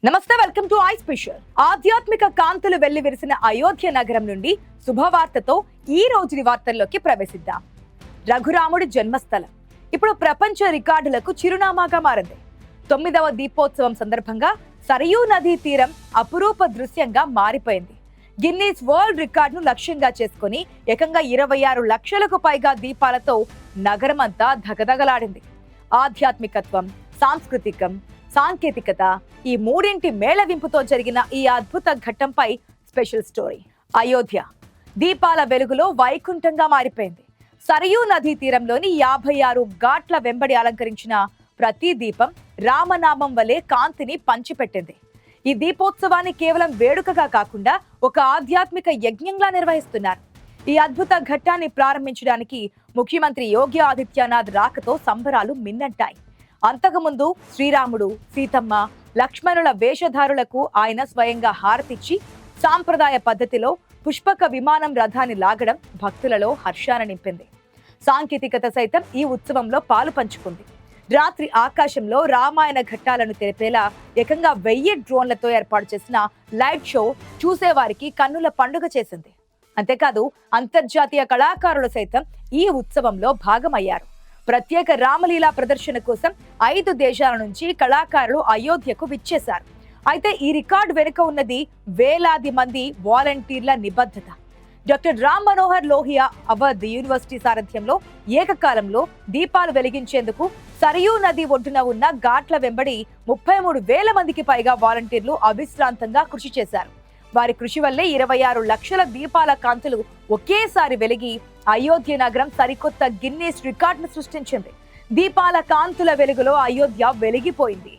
నమస్తే, welcome to I special. ఆధ్యాత్మిక కాంతులు వెల్లివిరిసిన అయోధ్య నగరం నుండి శుభవార్తతో ఈ రోజు వార్తల్లోకి ప్రవేశిద్దాం. రఘురాముడి జన్మస్థలం ఇప్పుడు ప్రపంచ రికార్డులకు చిరునామాగా మారింది. 9వ దీపోత్సవం సందర్భంగా సరయూ నదీ తీరం అపురూప దృశ్యంగా మారిపోయింది. గిన్నీస్ వరల్డ్ రికార్డును లక్ష్యంగా చేసుకుని ఏకంగా 26 లక్షలకు పైగా దీపాలతో నగరమంతా ధగధగలాడింది. ఆధ్యాత్మికత్వం, సాంస్కృతికం, సాంకేతికత ఈ మూడింటి మేళవింపుతో జరిగిన ఈ అద్భుత ఘట్టంపై స్పెషల్ స్టోరీ. అయోధ్య దీపాల వెలుగులో వైకుంఠంగా మారిపోయింది. సరయూ నదీ తీరంలోని 56 ఘాట్ల వెంబడి అలంకరించిన ప్రతి దీపం రామనామం వలె కాంతిని పంచిపెట్టింది. ఈ దీపోత్సవాన్ని కేవలం వేడుకగా కాకుండా ఒక ఆధ్యాత్మిక యజ్ఞంలా నిర్వహిస్తున్నారు. ఈ అద్భుత ఘట్టాన్ని ప్రారంభించడానికి ముఖ్యమంత్రి యోగి ఆదిత్యనాథ్ రాకతో సంబరాలు మిన్నంటాయి. అంతకుముందు శ్రీరాముడు, సీతమ్మ, లక్ష్మణుల వేషధారులకు ఆయన స్వయంగా హారతిచ్చి సాంప్రదాయ పద్ధతిలో పుష్పక విమానం రథాన్ని లాగడం భక్తులలో హర్షాన్ని నింపింది. సాంకేతికత సైతం ఈ ఉత్సవంలో పాలు పంచుకుంది. రాత్రి ఆకాశంలో రామాయణ ఘట్టాలను తెలిపేలా ఏకంగా 1000 డ్రోన్లతో ఏర్పాటు చేసిన లైట్ షో చూసేవారికి కన్నుల పండుగ చేసింది. అంతేకాదు అంతర్జాతీయ కళాకారులు సైతం ఈ ఉత్సవంలో భాగమయ్యారు. ప్రత్యేక రామలీలా ప్రదర్శన కోసం 5 దేశాల నుంచి కళాకారులు అయోధ్యకు విచ్చేశారు. అయితే ఈ రికార్డు వెనుక ఉన్నది వేలాది మంది వాలంటీర్ల నిబద్ధత. డాక్టర్ రామ్ మనోహర్ లోహియా అవధ్ యూనివర్సిటీ సారథ్యంలో ఏకకాలంలో దీపాలు వెలిగించేందుకు సరయూ నది ఒడ్డున ఉన్న ఘాట్ల వెంబడి 33,000 మందికి పైగా వాలంటీర్లు అవిశ్రాంతంగా కృషి చేశారు. వారి కృషి వల్లే 26 లక్షల దీపాల కాంతులు ఒకేసారి వెలిగి అయోధ్య నగరం సరికొత్త గిన్నీస్ రికార్డును సృష్టించింది. దీపాల కాంతుల వెలుగులో అయోధ్య వెలిగిపోయింది.